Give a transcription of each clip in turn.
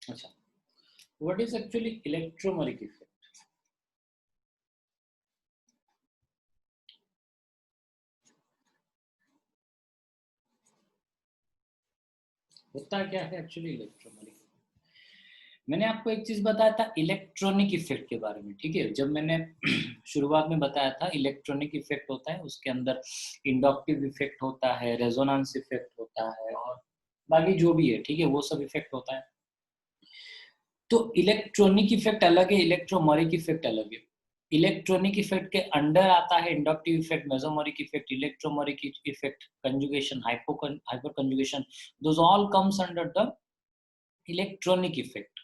अच्छा, what is actually electromeric effect? होता क्या है एक्चुअली इलेक्ट्रोमेरिक? मैंने आपको एक चीज बताया था इलेक्ट्रॉनिक इफेक्ट के बारे में, ठीक है। जब मैंने शुरुआत में बताया था इलेक्ट्रॉनिक इफेक्ट होता है, उसके अंदर इंडक्टिव इफेक्ट होता है, रेजोनेंस इफेक्ट होता है और बाकी जो भी है, ठीक है, वो सब इफेक्ट होता है। तो इलेक्ट्रॉनिक इफेक्ट अलग है, इलेक्ट्रोमेरिक इफेक्ट अलग है। इलेक्ट्रॉनिक इफेक्ट के अंडर आता है inductive effect, mesomeric effect, electromeric effect, conjugation, hyper conjugation, those all comes under the electronic effect.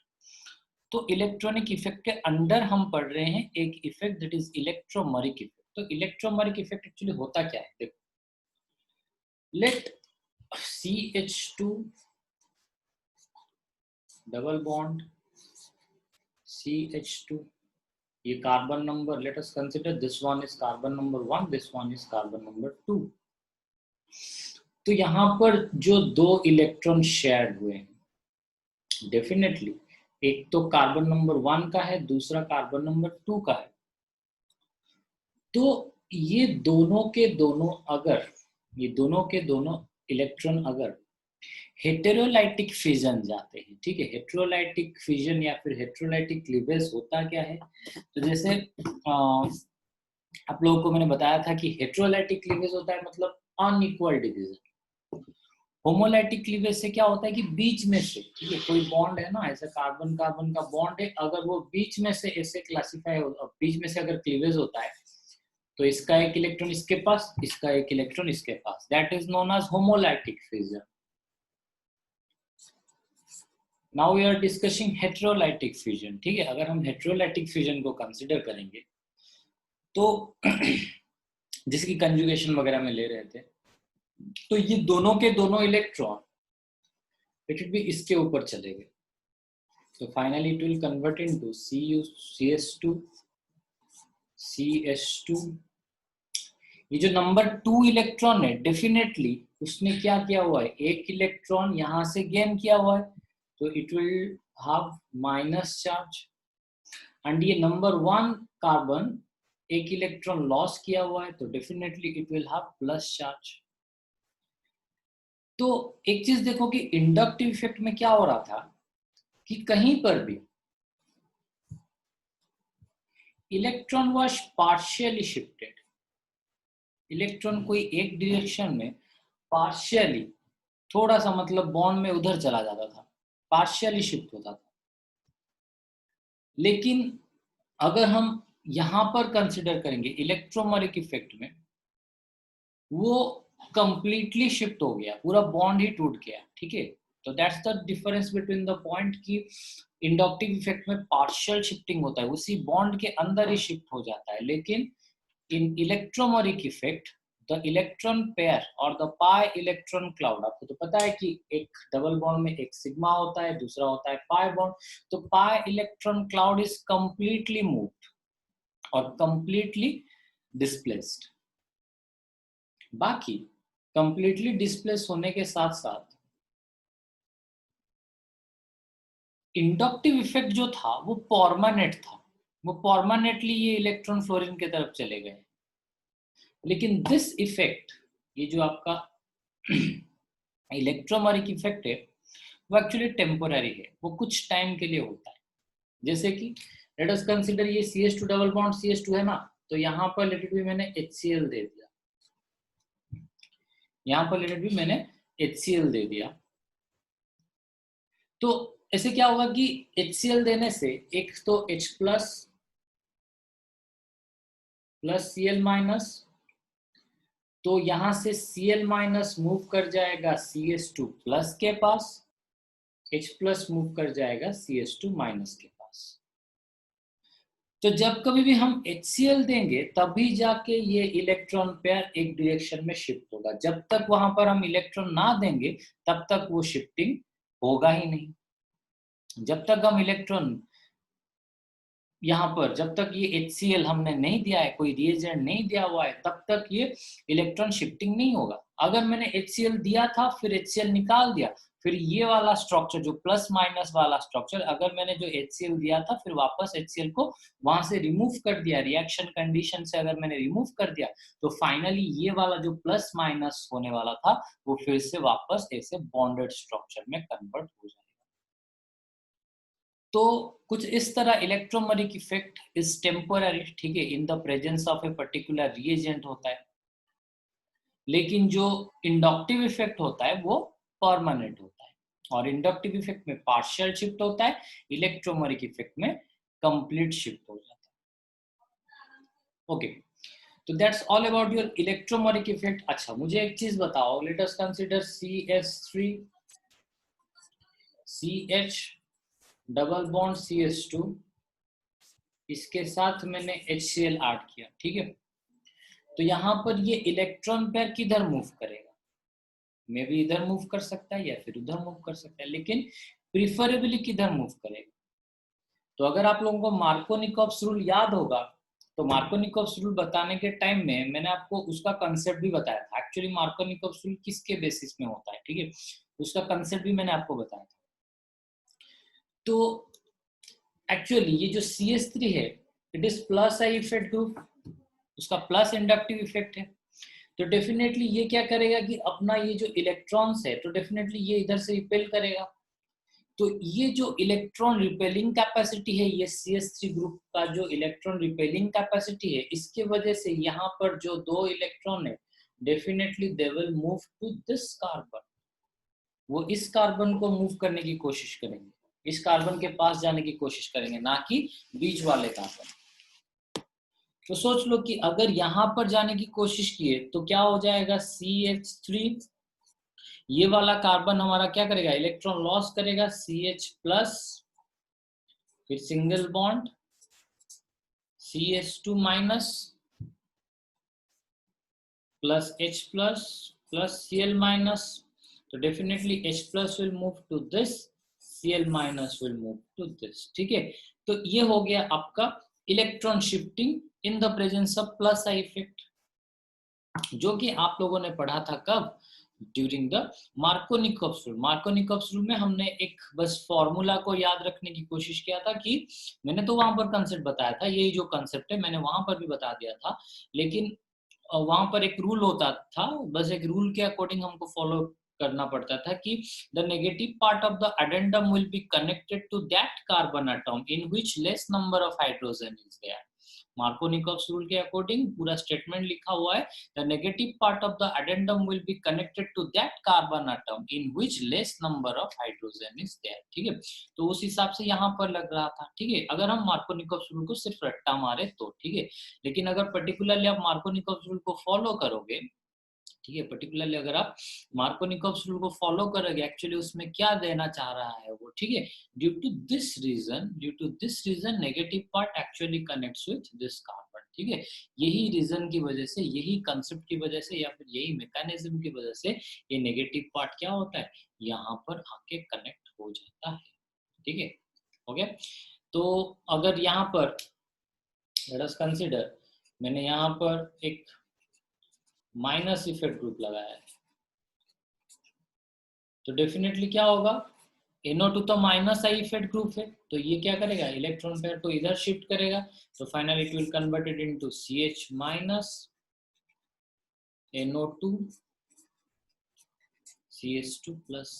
तो इलेक्ट्रॉनिक इफेक्ट के अंडर हम पढ़ रहे हैं एक effect that is electromeric effect. तो इलेक्ट्रोमेरिक इफेक्ट एक्चुअली होता क्या है, देखो, late CH2 double bond CH2, ये carbon number, let us consider this one is carbon number 1, this one is carbon number 2। तो यहां पर जो दो इलेक्ट्रॉन शेयर हुए हैं, डेफिनेटली एक तो कार्बन नंबर 1 का है, दूसरा कार्बन नंबर 2 का है। तो ये दोनों के दोनों अगर ये दोनों के दोनों इलेक्ट्रॉन अगर हेटेरोलाइटिक फिजन जाते हैं, ठीक है, हेटेरोलाइटिक फिजन या फिर हेटेरोलाइटिक क्लीवेज होता क्या है, तो जैसे आप लोगों को मैंने बताया था कि हेटेरोलाइटिक क्लीवेज होता है मतलब अनइक्वल डिवीजन। होमोलाइटिक क्लीवेज से क्या होता है कि बीच में से, ठीक है, कोई बॉन्ड है ना, ऐसा कार्बन कार्बन का बॉन्ड है, अगर वो बीच में से ऐसे क्लासिफाई हो, बीच में से अगर क्लीवेज होता है तो इसका एक इलेक्ट्रॉन इसके पास, इसका एक इलेक्ट्रॉन इसके पास, that is known as homolytic fission. Now we are discussing heterolytic fusion, ठीक है। अगर हम हेटेरोलाइटिक फ्यूजन को कंसीडर करेंगे तो जिसकी कंजुगेशन वगैरह में ले रहे थे, तो ये दोनों के दोनों इलेक्ट्रॉन इट विल बी इसके ऊपर चले गए, तो finally it will convert into CS2 CH2। ये जो नंबर 2 इलेक्ट्रॉन है, डेफिनेटली उसने क्या किया हुआ है, एक इलेक्ट्रॉन यहां से गेन किया हुआ है, तो it will have minus charge. And ये नंबर 1 कार्बन एक इलेक्ट्रॉन लॉस किया हुआ है, तो definitely it will have plus charge. तो एक चीज देखो कि इंडक्टिव इफेक्ट में क्या हो रहा था कि कहीं पर भी electron was partially shifted, electron कोई एक डायरेक्शन में पार्शियली, थोड़ा सा मतलब बॉन्ड में उधर चला जाता था, पार्शियली शिफ्ट होता था। लेकिन अगर हम यहां पर कंसिडर करेंगे इलेक्ट्रोमेरिक इफेक्ट में, वो कंप्लीटली शिफ्ट हो गया, पूरा बॉन्ड ही टूट गया, ठीक है। तो that's the difference between the point की इंडक्टिव इफेक्ट में पार्शियल शिफ्टिंग होता है, उसी बॉन्ड के अंदर ही शिफ्ट हो जाता है, लेकिन in electromeric effect the electron pair और द पाई इलेक्ट्रॉन क्लाउड, आपको तो पता है कि एक डबल बॉन्ड में एक सिग्मा होता है, दूसरा होता है पाई बॉन्ड, तो पाई electron cloud is completely moved और कंप्लीटली डिस्प्लेस्ड। बाकी कंप्लीटली डिस्प्लेस होने के साथ साथ इंडक्टिव इफेक्ट जो था वो परमानेंट था, वो परमानेंटली ये इलेक्ट्रॉन फ्लोरीन की तरफ चले गए। लेकिन दिस इफेक्ट, ये जो आपका इलेक्ट्रोमेरिक इफेक्ट है, वो एक्चुअली टेम्पोररी है, वो कुछ टाइम के लिए होता है। जैसे कि लेट अस कंसीडर ये CH2 डबल बॉन्ड CH2 है ना, तो यहाँ पर लेट इट बी मैंने HCl दे दिया, यहाँ पर लेट इट बी मैंने HCl दे दिया। तो ऐसे क्या होगा कि HCl देने से एक तो H plus plus Cl minus, तो यहां से Cl माइनस मूव कर जाएगा CH2 प्लस के पास, H प्लस मूव कर जाएगा CH2 माइनस के पास। तो जब कभी भी हम HCl देंगे तभी जाके ये इलेक्ट्रॉन पेयर एक डायरेक्शन में शिफ्ट होगा, जब तक वहां पर हम इलेक्ट्रॉन ना देंगे तब तक वो शिफ्टिंग होगा ही नहीं। जब तक हम इलेक्ट्रॉन यहाँ पर, जब तक ये HCl हमने नहीं दिया है, कोई रिएजेंट नहीं दिया हुआ है, तब तक ये इलेक्ट्रॉन शिफ्टिंग नहीं होगा। अगर मैंने HCl दिया था फिर HCl निकाल दिया फिर ये वाला स्ट्रक्चर जो प्लस माइनस वाला स्ट्रक्चर, अगर मैंने जो HCl दिया था फिर वापस HCl को वहां से रिमूव कर दिया, रिएक्शन कंडीशन से अगर मैंने रिमूव कर दिया, तो फाइनली ये वाला जो प्लस माइनस होने वाला था वो फिर से वापस ऐसे बॉन्डेड स्ट्रक्चर में कन्वर्ट हो जाएगा। तो कुछ इस तरह इलेक्ट्रोमेरिक इफेक्ट इज टेम्पोररी, ठीक है, इन the presence of a particular reagent होता है, लेकिन जो इंडक्टिव इफेक्ट होता है वो परमानेंट होता है, और इंडक्टिव इफेक्ट में पार्शियल शिफ्ट होता है, इलेक्ट्रोमेरिक इफेक्ट में कंप्लीट शिफ्ट हो जाता है। ओके, तो that's all about your electromeric effect. अच्छा, मुझे एक चीज बताओ, let us consider CH3 CH double bond CH2, इसके साथ मैंने HCl ऐड किया, ठीक है, तो यहाँ पर ये इलेक्ट्रॉन पेयर किधर मूव करेगा, मे भी इधर मूव कर सकता है या फिर उधर मूव कर सकता है, लेकिन प्रिफरेबली किधर मूव करेगा। तो अगर आप लोगों को मार्कोनिकॉव्स रूल याद होगा, तो मार्कोनिकॉव्स रूल बताने के टाइम में मैंने आपको उसका कंसेप्ट भी बताया था, एक्चुअली मार्कोनिकॉव्स रूल किसके बेसिस में होता है, ठीक है, उसका कंसेप्ट भी मैंने आपको बताया था। तो एक्चुअली ये जो CH3 है, it is plus I effect group, उसका प्लस इंडक्टिव इफेक्ट है, तो डेफिनेटली ये क्या करेगा कि अपना ये जो इलेक्ट्रॉन्स है, तो डेफिनेटली ये इधर से रिपेल करेगा, तो ये जो इलेक्ट्रॉन रिपेलिंग कैपेसिटी है, ये CH3 ग्रुप का जो इलेक्ट्रॉन रिपेलिंग कैपेसिटी है, इसके वजह से यहाँ पर जो दो इलेक्ट्रॉन है, definitely they will move to this carbon, वो इस कार्बन को मूव करने की कोशिश करेंगे, इस कार्बन के पास जाने की कोशिश करेंगे, ना कि बीच वाले कार्बन। तो सोच लो कि अगर यहाँ पर जाने की कोशिश किए तो क्या हो जाएगा, CH3, ये वाला कार्बन हमारा क्या करेगा, इलेक्ट्रॉन लॉस करेगा, CH प्लस, फिर single bond CH2 minus plus H plus plus Cl minus, तो definitely H plus will move to this, Cl minus will move to this, ठीक है। तो ये हो गया आपका electron shifting in the presence of plus I effect, जो कि आप लोगों ने पढ़ा था कब, during the Markovnikov's rule. Markovnikov's rule में हमने एक बस फॉर्मूला को याद रखने की कोशिश किया था, कि मैंने तो वहां पर कंसेप्ट बताया था, यही जो कंसेप्ट है मैंने वहां पर भी बता दिया था, लेकिन वहां पर एक रूल होता था, बस एक रूल के अकॉर्डिंग हमको फॉलो करना पड़ता था कि the negative part of the addendum will be connected to that carbon atom in which less number of hydrogen is there. Markovnikov's rule के अकॉर्डिंग पूरा स्टेटमेंट लिखा हुआ है, the negative part of the addendum will be connected to that carbon atom in which less number of hydrogen is there, ठीक है। तो उस हिसाब से यहाँ पर लग रहा था, ठीक है, अगर हम मार्कोनिकॉव्स रूल को सिर्फ रट्टा मारे तो, ठीक है, लेकिन अगर पर्टिकुलरली आप मार्कोनिकॉव्स रूल को फॉलो करोगे, ठीक है, पर्टिकुलरली अगर आप मार्कोनिकॉव्स रूल को फॉलो करोगे, एक्चुअली उसमें क्या देना चाह रहा है वो, ठीक है, due to this reason negative part actually connects with this carbon, ठीक है, यही रीजन की वजह से, यही कंसेप्ट की वजह से, या फिर यही मैकेनिज्म की वजह से ये नेगेटिव पार्ट क्या होता है, यहाँ पर आके कनेक्ट हो जाता है, ठीक है, हो गया। तो अगर यहाँ पर लेट अस कंसीडर, मैंने यहाँ पर एक माइनस इफेक्ट ग्रुप लगाया है, तो डेफिनेटली क्या होगा, NO2 तो माइनस आई इफेक्ट ग्रुप है, तो ये क्या करेगा, इलेक्ट्रॉन पेयर को इधर शिफ्ट करेगा, तो finally it will converted into CH minus NO2 CH2 plus,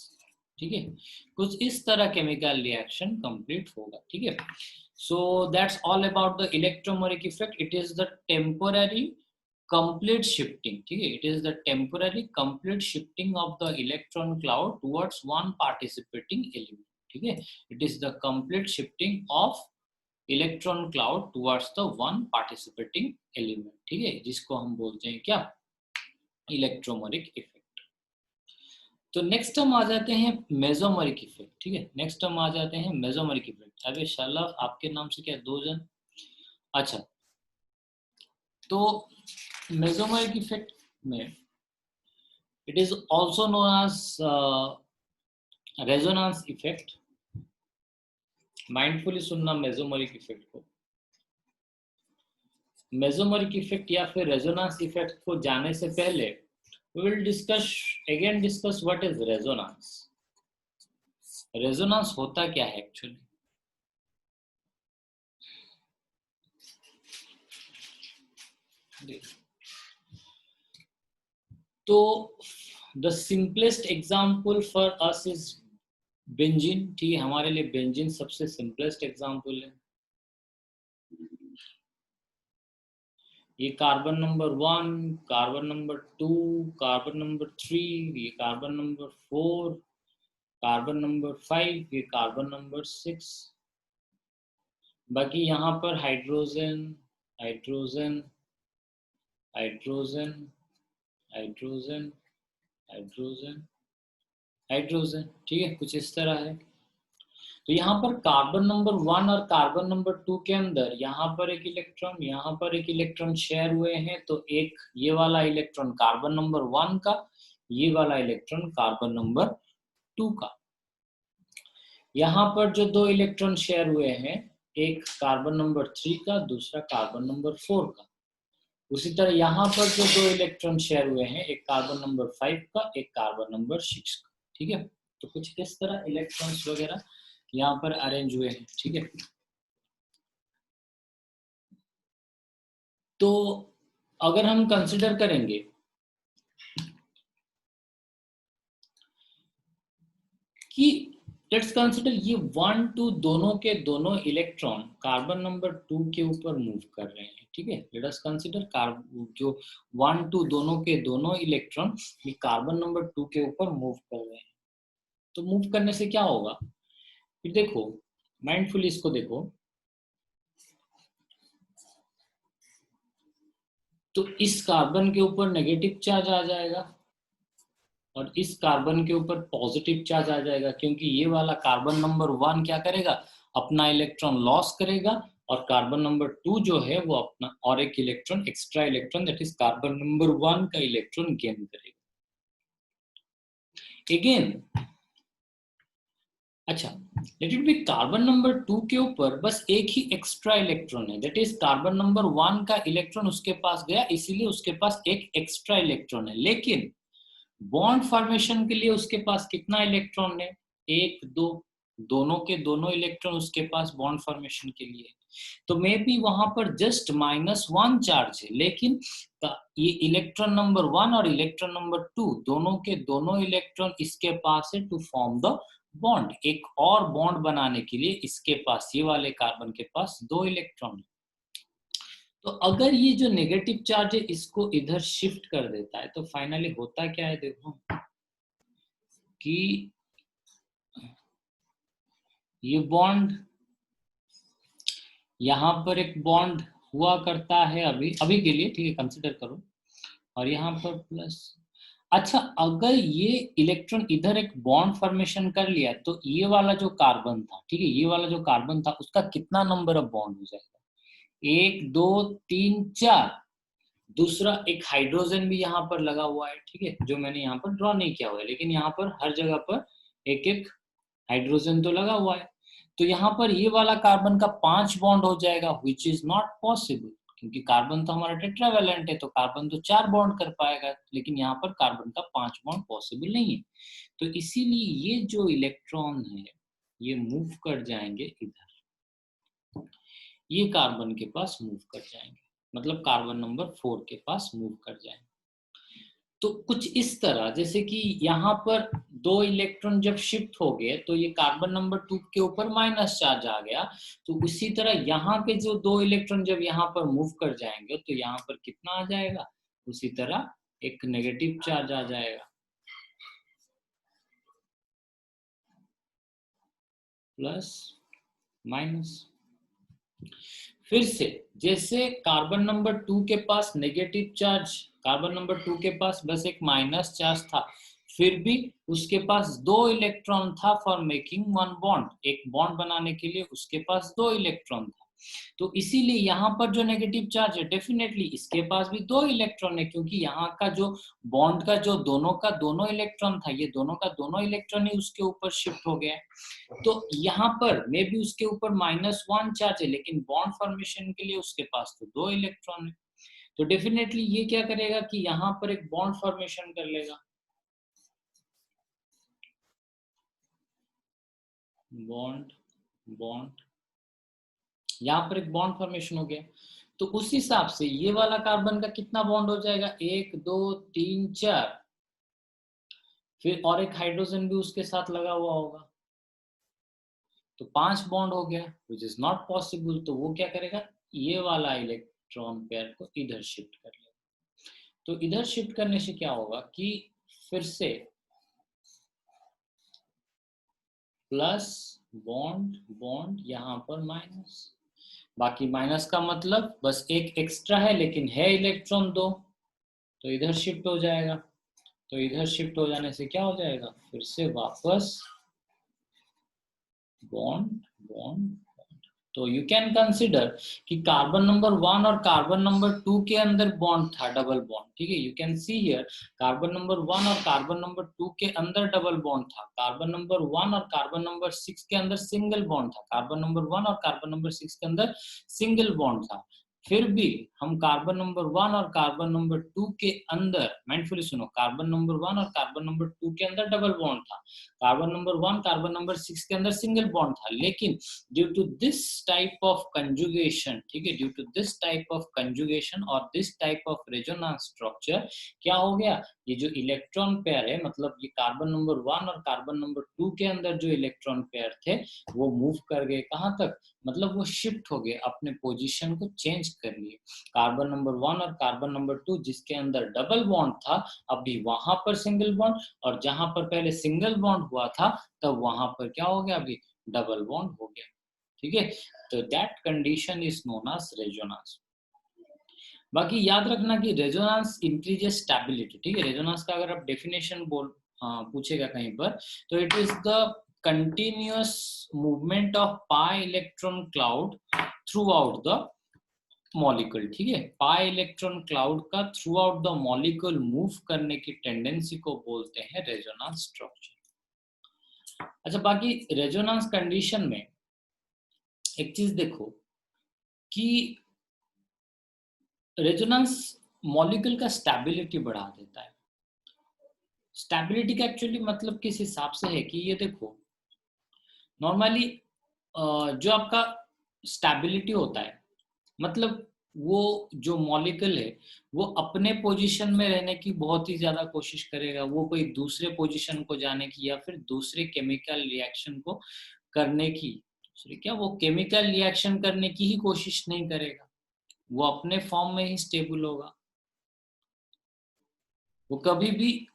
ठीक है, कुछ इस तरह केमिकल रिएक्शन कंप्लीट होगा, ठीक है। So that's all about the electromeric effect, it is the temporary complete shifting, ठीक है, it is the temporary complete shifting of the electron cloud towards one participating element, ठीक है, it is the complete shifting of electron cloud towards the one participating element, ठीक है, जिसको हम बोलते हैं क्या, इलेक्ट्रोमेरिक इफेक्ट। तो नेक्स्ट हम आ जाते हैं मेसोमेरिक इफेक्ट, ठीक है, नेक्स्ट हम आ जाते हैं मेसोमेरिक इफेक्ट। अबे शाला, आपके नाम से क्या दो जन, अच्छा, तो मेसोमेरिक इफेक्ट में it is also known as resonance effect. Mindfully सुनना मेसोमेरिक इफेक्ट को, मेसोमेरिक इफेक्ट या फिर रेजोनेंस इफेक्ट को जाने से पहले we will discuss what is resonance, resonance होता क्या है एक्चुअली? तो the simplest example for us is benzene, ठीक है, हमारे लिए बेंजीन सबसे सिंपलेस्ट एग्जाम्पल है। ये carbon number 1, carbon number 2, carbon number 3, ये कार्बन नंबर 4, कार्बन नंबर 5, ये कार्बन नंबर 6। बाकी यहाँ पर hydrogen, hydrogen, hydrogen, hydrogen, hydrogen, hydrogen, ठीक है, कुछ इस तरह है। तो यहाँ पर कार्बन नंबर 1 और कार्बन नंबर 2 के अंदर यहाँ पर एक इलेक्ट्रॉन, यहाँ पर एक इलेक्ट्रॉन शेयर हुए हैं, तो एक ये वाला इलेक्ट्रॉन कार्बन नंबर 1 का, ये वाला इलेक्ट्रॉन कार्बन नंबर 2 का। यहाँ पर जो दो इलेक्ट्रॉन शेयर हुए हैं, एक कार्बन नंबर 3 का, दूसरा कार्बन नंबर 4 का। उसी तरह यहाँ पर जो दो इलेक्ट्रॉन शेयर हुए हैं, एक कार्बन नंबर 5 का, एक कार्बन नंबर 6 का, ठीक है। तो कुछ इस तरह इलेक्ट्रॉन्स वगैरह यहाँ पर अरेंज हुए हैं, ठीक है। तो अगर हम कंसिडर करेंगे कि लेट्स कंसिडर ये 1 2 दोनों के दोनों इलेक्ट्रॉन कार्बन नंबर 2 के ऊपर मूव कर रहे हैं, ठीक है। लेट अस कंसिडर जो 1 2 दोनों के दोनों इलेक्ट्रॉन ये कार्बन नंबर 2 के ऊपर मूव कर रहे हैं। तो मूव करने से क्या होगा, फिर देखो माइंडफुली इसको देखो। तो इस कार्बन के ऊपर नेगेटिव चार्ज आ जाएगा और इस कार्बन के ऊपर पॉजिटिव चार्ज आ जाएगा, क्योंकि ये वाला कार्बन नंबर 1 क्या करेगा, अपना इलेक्ट्रॉन लॉस करेगा, और कार्बन नंबर 2 जो है वो अपना और एक electron, extra electron, that is carbon number 1 का इलेक्ट्रॉन गेन करेगा। अगेन अच्छा, let it be carbon number 2 के ऊपर बस एक ही एक्स्ट्रा इलेक्ट्रॉन है, दैट इज कार्बन नंबर 1 का इलेक्ट्रॉन उसके पास गया, इसीलिए उसके पास एक एक्स्ट्रा इलेक्ट्रॉन है। लेकिन बॉन्ड फॉर्मेशन के लिए उसके पास कितना इलेक्ट्रॉन है, एक दो, दोनों के दोनों इलेक्ट्रॉन उसके पास बॉन्ड फॉर्मेशन के लिए। तो मे बी वहां पर जस्ट -1 चार्ज है, लेकिन ये इलेक्ट्रॉन नंबर 1 और इलेक्ट्रॉन नंबर 2 दोनों के दोनों इलेक्ट्रॉन इसके पास है टू फॉर्म द बॉन्ड। एक और बॉन्ड बनाने के लिए इसके पास, ये वाले कार्बन के पास 2 इलेक्ट्रॉन। तो अगर ये जो नेगेटिव चार्ज है इसको इधर शिफ्ट कर देता है, तो फाइनली होता क्या है, देखो कि ये बॉन्ड, यहाँ पर एक बॉन्ड हुआ करता है अभी अभी के लिए, ठीक है, कंसिडर करो, और यहाँ पर प्लस। अच्छा, अगर ये इलेक्ट्रॉन इधर एक बॉन्ड फॉर्मेशन कर लिया, तो ये वाला जो कार्बन था, ठीक है, ये वाला जो कार्बन था उसका कितना नंबर ऑफ बॉन्ड हो जाएगा, 1 2 3 4। दूसरा एक हाइड्रोजन भी यहाँ पर लगा हुआ है, ठीक है, जो मैंने यहाँ पर ड्रॉ नहीं किया हुआ है, लेकिन यहाँ पर हर जगह पर एक एक हाइड्रोजन तो लगा हुआ है। तो यहाँ पर ये वाला कार्बन का 5 बॉन्ड हो जाएगा, विच इज नॉट पॉसिबल, क्योंकि कार्बन तो हमारा टेट्रावेलेंट है, तो कार्बन तो 4 बॉन्ड कर पाएगा, लेकिन यहाँ पर कार्बन का 5 बॉन्ड पॉसिबल नहीं है। तो इसीलिए ये जो इलेक्ट्रॉन है ये मूव कर जाएंगे इधर, ये कार्बन के पास मूव कर जाएंगे, मतलब कार्बन नंबर 4 के पास मूव कर जाएंगे। तो कुछ इस तरह, जैसे कि यहाँ पर 2 इलेक्ट्रॉन जब शिफ्ट हो गए तो ये कार्बन नंबर 2 के ऊपर माइनस चार्ज आ गया, तो उसी तरह यहाँ के जो 2 इलेक्ट्रॉन जब यहाँ पर मूव कर जाएंगे तो यहाँ पर कितना आ जाएगा, उसी तरह एक नेगेटिव चार्ज आ जाएगा, प्लस माइनस। फिर से जैसे कार्बन नंबर 2 के पास नेगेटिव चार्ज, कार्बन नंबर 2 के पास बस एक माइनस चार्ज था, फिर भी उसके पास 2 इलेक्ट्रॉन था फॉर मेकिंग 1 बॉन्ड, एक बॉन्ड बनाने के लिए उसके पास 2 इलेक्ट्रॉन था। तो इसीलिए यहाँ पर जो नेगेटिव चार्ज है, डेफिनेटली इसके पास भी 2 इलेक्ट्रॉन है, क्योंकि यहाँ का जो बॉन्ड का जो दोनों का दोनों इलेक्ट्रॉन था, ये दोनों का दोनों इलेक्ट्रॉन ही उसके ऊपर शिफ्ट हो गया है। तो यहाँ पर मे बी उसके ऊपर -1 चार्ज है, लेकिन बॉन्ड फॉर्मेशन के लिए उसके पास तो 2 इलेक्ट्रॉन है। तो डेफिनेटली ये क्या करेगा कि यहाँ पर एक बॉन्ड फॉर्मेशन कर लेगा। बॉन्ड बॉन्ड, यहाँ पर एक बॉन्ड फॉर्मेशन हो गया। तो उस हिसाब से ये वाला कार्बन का कितना बॉन्ड हो जाएगा, 1 2 3 4, फिर और एक हाइड्रोजन भी उसके साथ लगा हुआ होगा, तो 5 बॉन्ड हो गया, विच इज नॉट पॉसिबल। तो वो क्या करेगा, ये वाला इलेक्ट्रॉन पेयर को इधर शिफ्ट कर लेगा। तो इधर शिफ्ट करने से क्या होगा कि फिर से प्लस बॉन्ड बॉन्ड, यहाँ पर माइनस, बाकी माइनस का मतलब बस एक एक्स्ट्रा है लेकिन है इलेक्ट्रॉन 2, तो इधर शिफ्ट हो जाएगा। तो इधर शिफ्ट हो जाने से क्या हो जाएगा, फिर से वापस बॉन्ड बॉन्ड। तो यू कैन कंसिडर कि कार्बन नंबर 1 और कार्बन नंबर 2 के अंदर बॉन्ड था, डबल बॉन्ड, ठीक है। You can see here carbon number 1 और कार्बन नंबर 2 के अंदर डबल बॉन्ड था, कार्बन नंबर 1 और कार्बन नंबर 6 के अंदर सिंगल बॉन्ड था, कार्बन नंबर 1 और कार्बन नंबर 6 के अंदर सिंगल बॉन्ड था। फिर भी हम कार्बन नंबर 1 और कार्बन नंबर 2 के अंदर, माइंडफुली सुनो, कार्बन नंबर 1 और कार्बन नंबर 2 के अंदर डबल बॉन्ड था, कार्बन नंबर 1 कार्बन नंबर 6 के अंदर सिंगल बॉन्ड था, लेकिन due to this type of conjugation, ठीक है, due to this type of conjugation और this type of resonance structure, क्या हो गया, ये जो इलेक्ट्रॉन पेयर है, मतलब ये कार्बन नंबर 1 और कार्बन नंबर 2 के अंदर जो इलेक्ट्रॉन पेयर थे वो मूव कर गए कहाँ तक, मतलब वो शिफ्ट हो गए, अपने पोजीशन को चेंज कर लिए। कार्बन नंबर 1 और कार्बन नंबर 2 जिसके अंदर डबल बॉन्ड था, अभी वहां पर सिंगल बॉन्ड, और जहां पर पहले सिंगल बॉन्ड हुआ था तब वहां पर क्या हो गया, अभी डबल बॉन्ड हो गया, ठीक है। तो that condition is known as resonance. बाकी याद रखना कि रेजोनेंस इंक्रीजेस स्टेबिलिटी, ठीक है। रेजोनेंस का अगर आप डेफिनेशन पूछेगा कहीं पर, तो it is the continuous movement of pi electron cloud through out the molecule, ठीक है। पाई इलेक्ट्रॉन क्लाउड का through out the molecule move करने की टेंडेंसी को बोलते हैं रेजोनेंस स्ट्रक्चर। अच्छा, बाकी रेजोनेंस कंडीशन में एक चीज देखो कि रेजोनेंस मॉलिक्यूल का स्टेबिलिटी बढ़ा देता है। स्टेबिलिटी का एक्चुअली मतलब किस हिसाब से है कि ये देखो, नॉर्मली जो आपका स्टेबिलिटी होता है, मतलब वो जो मॉलिक्यूल है वो अपने पोजीशन में रहने की बहुत ही ज्यादा कोशिश करेगा, वो कोई दूसरे पोजीशन को जाने की या फिर दूसरे केमिकल रिएक्शन को करने की, दूसरे क्या, वो केमिकल रिएक्शन करने की ही कोशिश नहीं करेगा, वो अपने फॉर्म में ही स्टेबल होगा, वो कभी भी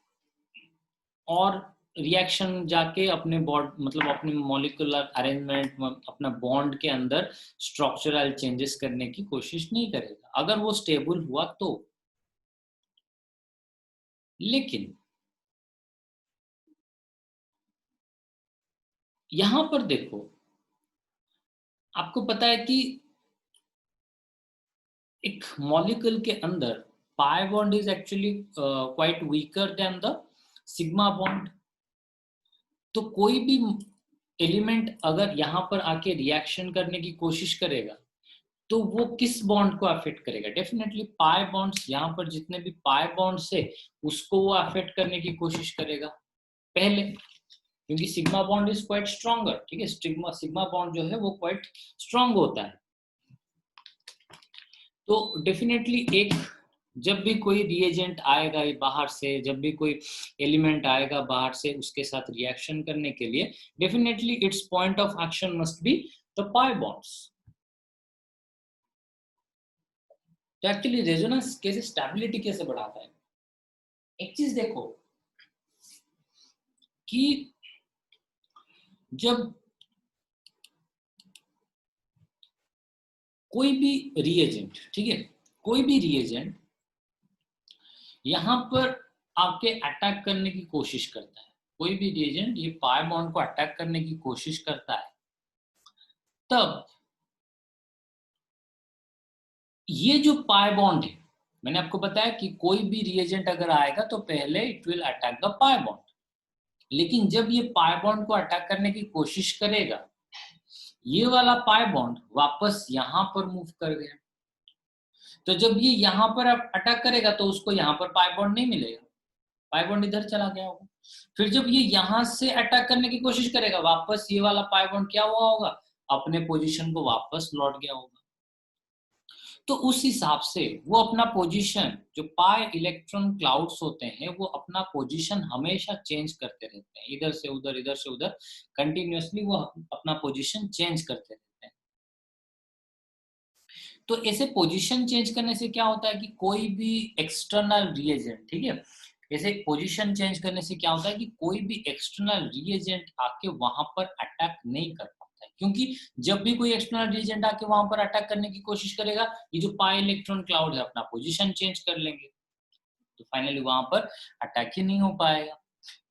और रिएक्शन जाके अपने बॉन्ड, मतलब अपने मॉलिक्यूलर अरेंजमेंट, अपना बॉन्ड के अंदर स्ट्रक्चरल चेंजेस करने की कोशिश नहीं करेगा, अगर वो स्टेबल हुआ तो। लेकिन यहां पर देखो, आपको पता है कि एक मॉलिक्यूल के अंदर pi bond is actually quite weaker then the sigma bond. तो कोई भी एलिमेंट अगर यहाँ पर आके रिएक्शन करने की कोशिश करेगा तो वो किस बॉन्ड को अफेक्ट करेगा, डेफिनेटली पाई बॉन्ड्स, यहाँ पर जितने भी पाई बॉन्ड्स है उसको वो अफेक्ट करने की कोशिश करेगा पहले, क्योंकि sigma bond is quite stronger, ठीक है। सिग्मा बॉन्ड जो है वो क्वाइट स्ट्रॉन्ग होता है। तो डेफिनेटली एक, जब भी कोई रिएजेंट आएगा बाहर से, जब भी कोई एलिमेंट आएगा बाहर से उसके साथ रिएक्शन करने के लिए, definitely it's point of action must be the pi bonds. तो एक्चुअली रेजोनेंस कैसे स्टेबिलिटी कैसे बढ़ाता है, एक चीज देखो कि जब कोई भी रिएजेंट, ठीक है, कोई भी रिएजेंट यहां पर आके अटैक करने की कोशिश करता है, कोई भी रिएजेंट ये पाई बॉन्ड को अटैक करने की कोशिश करता है, तब ये जो पाई बॉन्ड है, मैंने आपको बताया कि कोई भी रिएजेंट अगर आएगा तो पहले it will attack the pi bond, लेकिन जब ये पाई बॉन्ड को अटैक करने की कोशिश करेगा, ये वाला पाई बॉन्ड वापस यहां पर मूव कर गया, तो जब ये यहां पर अटैक करेगा तो उसको यहां पर पाई बॉन्ड नहीं मिलेगा, पाई बॉन्ड इधर चला गया होगा, फिर जब ये यहां से अटैक करने की कोशिश करेगा, वापस ये वाला पाई बॉन्ड क्या हुआ होगा, अपने पोजीशन को वापस लौट गया होगा। तो उस हिसाब से वो अपना पोजीशन, जो पाई इलेक्ट्रॉन क्लाउड्स होते हैं, वो अपना पोजीशन हमेशा चेंज करते रहते हैं, इधर से उधर, इधर से उधर, कंटिन्यूअसली वो अपना पोजीशन चेंज करते रहते हैं। तो ऐसे पोजीशन चेंज करने से क्या होता है कि कोई भी एक्सटर्नल रिएजेंट, ठीक है, ऐसे पोजीशन चेंज करने से क्या होता है कि कोई भी एक्सटर्नल रिएजेंट आके वहां पर अटैक नहीं कर पाता है, क्योंकि जब भी कोई एक्सटर्नल रिएजेंट आके वहां पर अटैक करने की कोशिश करेगा, ये जो पाई इलेक्ट्रॉन क्लाउड है अपना पोजीशन चेंज कर लेंगे, तो फाइनली वहां पर अटैक ही नहीं हो पाएगा।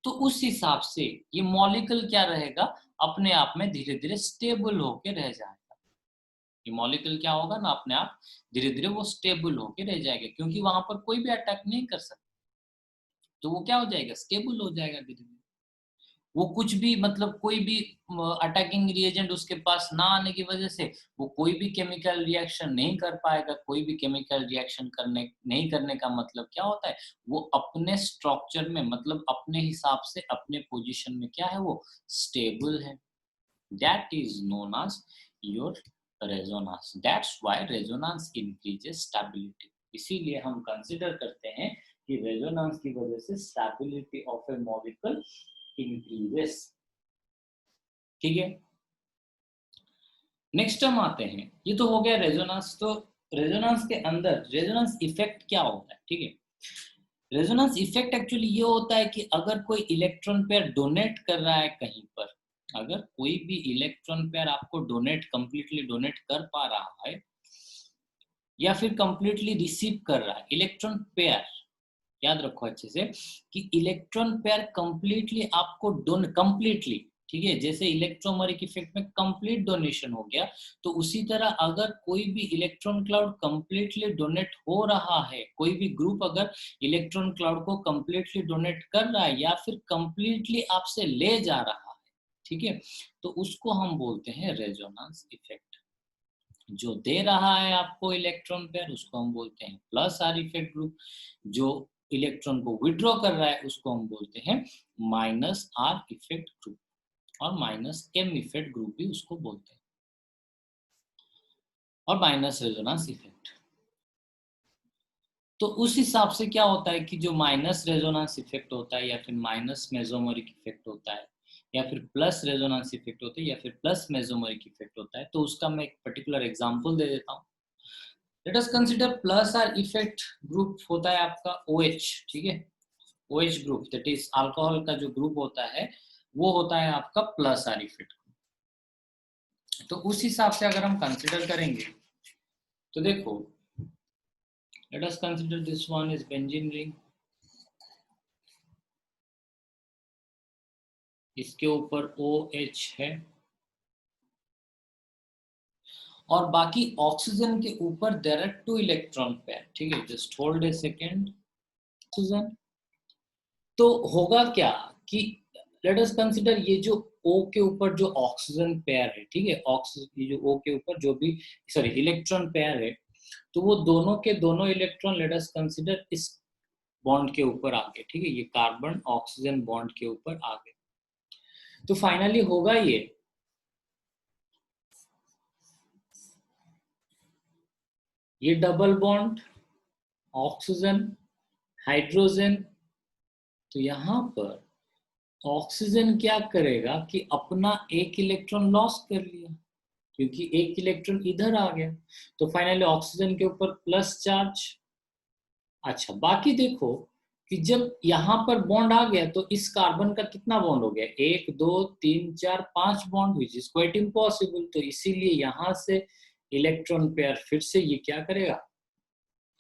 तो उस हिसाब से ये मॉलिक्यूल क्या रहेगा, अपने आप में धीरे धीरे स्टेबल होके रह जाएगा। ये मॉलिक्यूल क्या होगा ना, अपने आप धीरे धीरे वो स्टेबल होके रह जाएगा, क्योंकि वहां पर कोई भी अटैक नहीं कर सकता, तो वो क्या हो जाएगा, स्टेबल हो जाएगा धीरे धीरे। वो कुछ भी, मतलब कोई भी अटैकिंग रिएजेंट उसके पास ना आने की वजह से वो कोई भी केमिकल रिएक्शन नहीं कर पाएगा। कोई भी केमिकल रिएक्शन करने नहीं करने का मतलब क्या होता है, वो अपने स्ट्रक्चर में, मतलब अपने हिसाब से अपने पोजीशन में क्या है, वो स्टेबल है। That is known as your resonance. That's why resonance increases stability. इसीलिए हम कंसिडर करते हैं कि रेजोनेंस की वजह से stability of A molecule increases. ठीक है, नेक्स्ट हम आते हैं, ये तो हो गया रेजोनेंस। तो रेजोनेंस के अंदर रेजोनेंस इफेक्ट क्या होता है, ठीक है। रेजोनेंस इफेक्ट एक्चुअली ये होता है कि अगर कोई इलेक्ट्रॉन पेयर डोनेट कर रहा है कहीं पर, अगर कोई भी इलेक्ट्रॉन पेयर आपको डोनेट, कंप्लीटली डोनेट कर पा रहा है, या फिर कंप्लीटली रिसीव कर रहा है इलेक्ट्रॉन पेयर, याद रखो अच्छे से कि इलेक्ट्रॉन पेयर कंप्लीटली आपको कंप्लीटली, ठीक है, जैसे इलेक्ट्रोमेरिक इफेक्ट में कंप्लीट डोनेशन हो गया, तो उसी तरह अगर कोई भी इलेक्ट्रॉन क्लाउड कंप्लीटली डोनेट हो रहा है, कोई भी ग्रुप अगर इलेक्ट्रॉन क्लाउड को कंप्लीटली डोनेट कर रहा है या फिर कंप्लीटली आपसे ले जा रहा है, ठीक है, तो उसको हम बोलते हैं रेजोनेंस इफेक्ट। जो दे रहा है आपको इलेक्ट्रॉन पेयर, उसको हम बोलते हैं प्लस आर इफेक्ट ग्रुप। जो इलेक्ट्रॉन को विड्रॉ कर रहा है, उसको हम बोलते हैं माइनस आर इफेक्ट ग्रुप, और माइनस एम इफेक्ट ग्रुप भी उसको बोलते हैं, और माइनस रेजोनेंस इफेक्ट। तो उस हिसाब से क्या होता है कि जो माइनस रेजोनेंस इफेक्ट होता है, या फिर माइनस मेसोमेरिक इफेक्ट होता है, या फिर प्लस रेजोनेंस इफेक्ट होता है, या फिर प्लस मेसोमेरिक इफेक्ट होता है, तो उसका मैं एक पर्टिकुलर एग्जांपल दे देता हूँ। Let us consider plus R effect group होता है आपका OH, ठीक है, OH group, that is alcohol का जो ग्रुप होता है, वो होता है आपका प्लस आर इफेक्ट। तो उस हिसाब से अगर हम कंसीडर करेंगे, तो देखो, let us consider this one is benzene ring, इसके ऊपर OH है, और बाकी ऑक्सीजन के ऊपर देयर आर 2 इलेक्ट्रॉन पेयर, ठीक है, just hold a second. Oxygen, तो होगा क्या कि लेट अस कंसीडर ये जो O के ऊपर जो ऑक्सीजन पेयर है, ठीक है, ऑक्सीजन, ये जो O के ऊपर जो भी, सॉरी, इलेक्ट्रॉन पेयर है, तो वो दोनों के दोनों इलेक्ट्रॉन लेट अस कंसीडर इस बॉन्ड के ऊपर आ गए, ठीक है, ये कार्बन ऑक्सीजन बॉन्ड के ऊपर आ गए। तो फाइनली होगा ये डबल बॉन्ड ऑक्सीजन हाइड्रोजन, तो यहां पर ऑक्सीजन क्या करेगा कि अपना एक इलेक्ट्रॉन लॉस कर लिया, क्योंकि एक इलेक्ट्रॉन इधर आ गया, तो फाइनली ऑक्सीजन के ऊपर प्लस चार्ज। अच्छा, बाकी देखो कि जब यहाँ पर बॉन्ड आ गया, तो इस कार्बन का कितना बॉन्ड हो गया, 1 2 3 4 5 bond, which is quite impossible. तो इसीलिए यहाँ से इलेक्ट्रॉन पेयर फिर से ये क्या करेगा,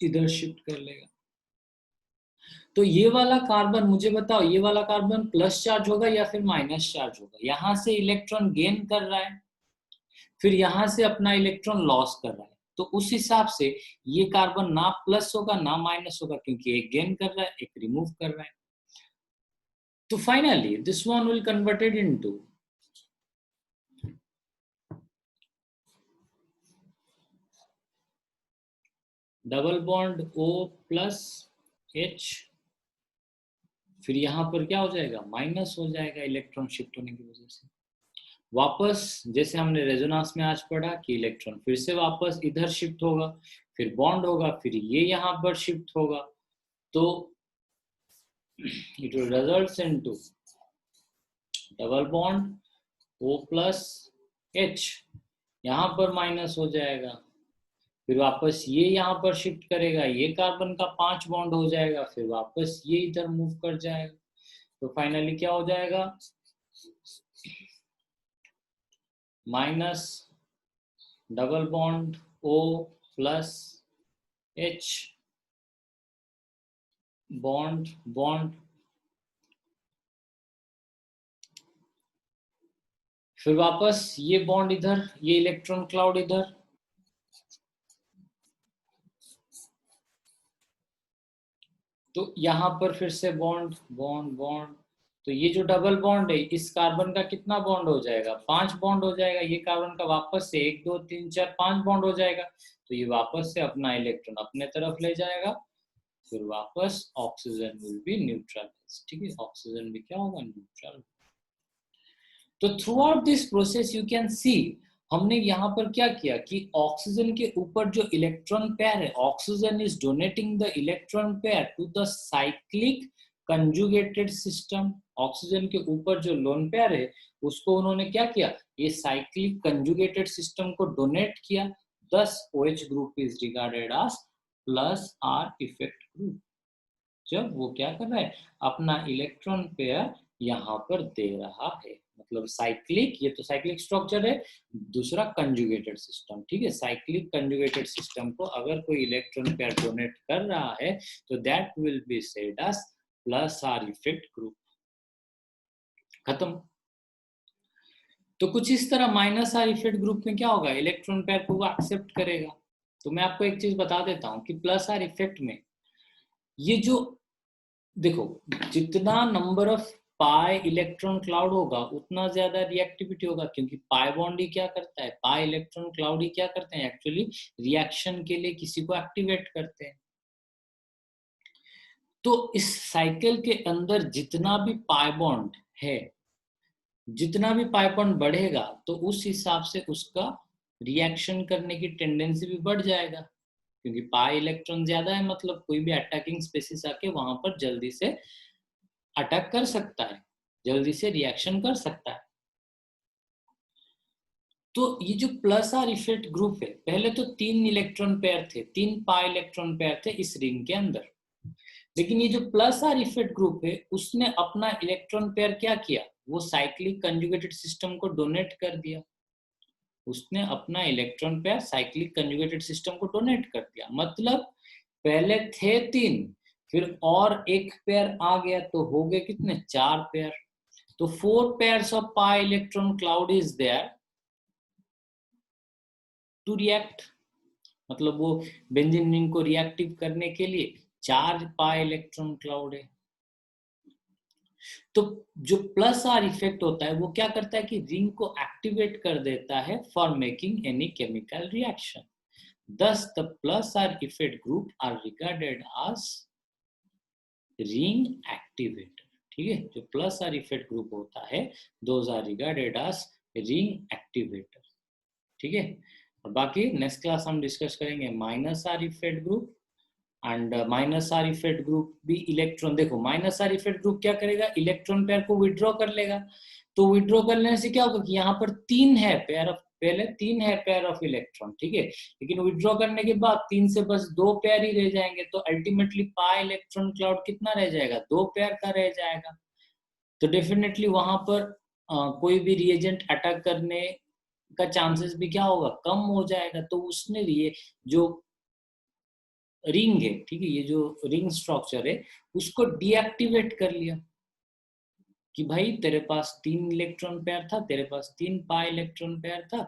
इधर शिफ्ट कर लेगा। तो ये वाला कार्बन, मुझे बताओ, ये वाला कार्बन प्लस चार्ज होगा या फिर माइनस चार्ज होगा? यहाँ से इलेक्ट्रॉन गेन कर रहा है, फिर यहाँ से अपना इलेक्ट्रॉन लॉस कर रहा है, तो उस हिसाब से ये कार्बन ना प्लस होगा ना माइनस होगा, क्योंकि एक गेन कर रहा है, एक रिमूव कर रहा है। तो finally this one will converted into double bond O plus H फिर यहाँ पर क्या हो जाएगा, माइनस हो जाएगा इलेक्ट्रॉन शिफ्ट होने की वजह से। वापस जैसे हमने रेजोनेंस में आज पढ़ा कि इलेक्ट्रॉन फिर से वापस इधर शिफ्ट होगा, फिर बॉन्ड होगा, फिर ये यहाँ पर शिफ्ट होगा, तो it will results into double bond O plus H, यहाँ पर माइनस हो जाएगा, फिर वापस ये यहाँ पर शिफ्ट करेगा, ये कार्बन का 5 बॉन्ड हो जाएगा, फिर वापस ये इधर मूव कर जाएगा, तो फाइनली क्या हो जाएगा, minus double bond O plus H bond bond, फिर वापस ये बॉन्ड इधर, ये इलेक्ट्रॉन क्लाउड इधर, तो यहाँ पर फिर से बॉन्ड बॉन्ड बॉन्ड, तो ये जो डबल बॉन्ड है इस कार्बन का कितना बॉन्ड हो जाएगा, 5 बॉन्ड हो जाएगा, ये कार्बन का वापस से 1 2 3 4 5 बॉन्ड हो जाएगा, तो ये वापस से अपना इलेक्ट्रॉन अपने तरफ ले जाएगा, फिर वापस ऑक्सीजन विल बी न्यूट्रलाइज्ड, ठीक है, ऑक्सीजन भी क्या होगा, न्यूट्रल। तो through out this process you can see, हमने यहाँ पर क्या किया कि ऑक्सीजन के ऊपर जो इलेक्ट्रॉन पेयर है, oxygen is donating the electron pair to the cyclic conjugated system. Oxygen के ऊपर जो लोन पेयर है उसको उन्होंने क्या किया, ये साइक्लिक कंजुगेटेड सिस्टम को डोनेट किया, thus OH group is regarded as plus R effect group. जब वो क्या कर रहा है, अपना इलेक्ट्रॉन पेयर यहाँ पर दे रहा है, मतलब साइक्लिक, ये तो साइक्लिक स्ट्रक्चर है, दूसरा कंजुगेटेड सिस्टम, ठीक है, साइक्लिक कंजुगेटेड सिस्टम को अगर कोई इलेक्ट्रॉन पेयर डोनेट कर रहा है तो that will be said as plus R effect group. खत्म। तो कुछ इस तरह माइनस आर इफेक्ट ग्रुप में क्या होगा, इलेक्ट्रॉन पेयर को वो एक्सेप्ट करेगा। तो मैं आपको एक चीज बता देता हूँ कि प्लस आर इफेक्ट में ये जो, देखो, जितना number of pi electron cloud होगा उतना ज्यादा रिएक्टिविटी होगा, क्योंकि पाई बॉन्ड ही क्या करता है, पाई इलेक्ट्रॉन क्लाउड ही क्या करते हैं, एक्चुअली रिएक्शन के लिए किसी को एक्टिवेट करते हैं। तो इस साइकिल के अंदर जितना भी पाई बॉन्ड है, जितना भी पाई बॉन्ड बढ़ेगा तो उस हिसाब से उसका रिएक्शन करने की टेंडेंसी भी बढ़ जाएगा, क्योंकि पाई इलेक्ट्रॉन ज्यादा है, मतलब कोई भी अटैकिंग स्पेसिस आके वहां पर जल्दी से अटैक कर सकता है, जल्दी से रिएक्शन कर सकता है। तो ये जो प्लस आर इफेक्ट ग्रुप है, पहले तो 3 इलेक्ट्रॉन पेयर थे, 3 पाई इलेक्ट्रॉन पेयर थे इस रिंग के अंदर, लेकिन ये जो प्लस आर इफेक्ट ग्रुप है उसने अपना इलेक्ट्रॉन पेयर क्या किया, वो साइक्लिक कंजुगेटेड सिस्टम को डोनेट कर दिया, उसने अपना electron pair cyclic conjugated system को डोनेट कर दिया, मतलब पहले थे 3, फिर और एक पेयर आ गया, तो हो गए कितने, 4 पेयर। तो 4 pairs of pi electron cloud is there to react, मतलब वो बेंजीन रिंग को रिएक्टिव करने के लिए 4 पाई इलेक्ट्रॉन क्लाउड है। तो जो प्लस आर इफेक्ट होता है वो क्या करता है कि रिंग को एक्टिवेट कर देता है for making any chemical reaction, thus the plus R effect group are regarded as ring activator, ठीक है, जो प्लस आर इफेक्ट ग्रुप होता है those are regarded as ring activator, ठीक है। और बाकी नेक्स्ट क्लास हम डिस्कस करेंगे minus R effect group, and minus R effect group भी इलेक्ट्रॉन, देखो माइनस आर इफेक्ट ग्रुप क्या करेगा, इलेक्ट्रॉन पेयर को विड्रॉ कर लेगा, तो विड्रॉ करने से क्या होगा कि यहाँ पर 3 है पेयर ऑफ, पहले 3 है पेयर ऑफ इलेक्ट्रॉन, ठीक है, लेकिन विड्रॉ करने के बाद 3 से बस 2 पेयर ही रह जाएंगे, तो अल्टीमेटली पाई इलेक्ट्रॉन क्लाउड कितना रह जाएगा, 2 पेयर का रह जाएगा। तो डेफिनेटली वहां पर कोई भी रिएजेंट अटैक करने का चांसेस भी क्या होगा, कम हो जाएगा। तो उसने ये जो रिंग है, ठीक है, ये जो रिंग स्ट्रक्चर है उसको डीएक्टिवेट कर लिया कि भाई तेरे पास 3 इलेक्ट्रॉन पेयर था, तेरे पास 3 पाई इलेक्ट्रॉन पेयर था,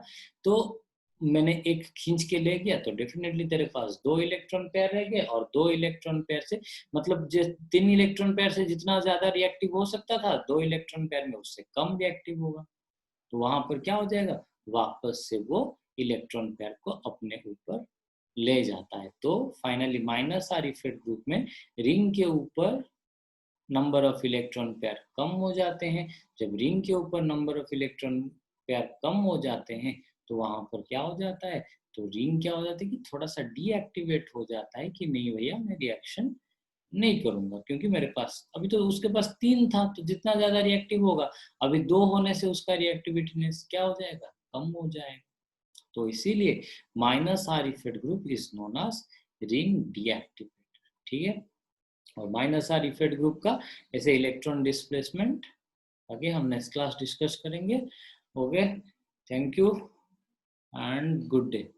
तो मैंने एक खींच के ले गया, तो डेफिनेटली तेरे पास 2 इलेक्ट्रॉन पेयर रह गए, और 2 इलेक्ट्रॉन पेयर से मतलब 3 इलेक्ट्रॉन पेयर से जितना ज्यादा रिएक्टिव हो सकता था 2 इलेक्ट्रॉन पेयर में उससे कम रिएक्टिव होगा, तो वहां पर क्या हो जाएगा, वापस से वो इलेक्ट्रॉन पेयर को अपने ऊपर ले जाता है। तो finally minus R effect group में रिंग के ऊपर नंबर ऑफ इलेक्ट्रॉन पेयर कम हो जाते हैं। जब रिंग के ऊपर नंबर ऑफ इलेक्ट्रॉन पेयर कम हो जाते हैं तो वहां पर क्या हो जाता है, तो रिंग क्या हो जाता है कि थोड़ा सा डीएक्टिवेट हो जाता है कि नहीं भैया मैं रिएक्शन नहीं करूंगा, क्योंकि मेरे पास अभी तो उसके पास 3 था, तो जितना ज्यादा रिएक्टिव होगा, अभी 2 होने से उसका रिएक्टिविटीनेस क्या हो जाएगा, कम हो जाएगा। तो इसीलिए minus R effect group is known as ring deactivator, ठीक है। और माइनस आर इफेक्ट ग्रुप का ऐसे इलेक्ट्रॉन डिस्प्लेसमेंट आगे हम नेक्स्ट क्लास डिस्कस करेंगे। Okay, thank you and good day.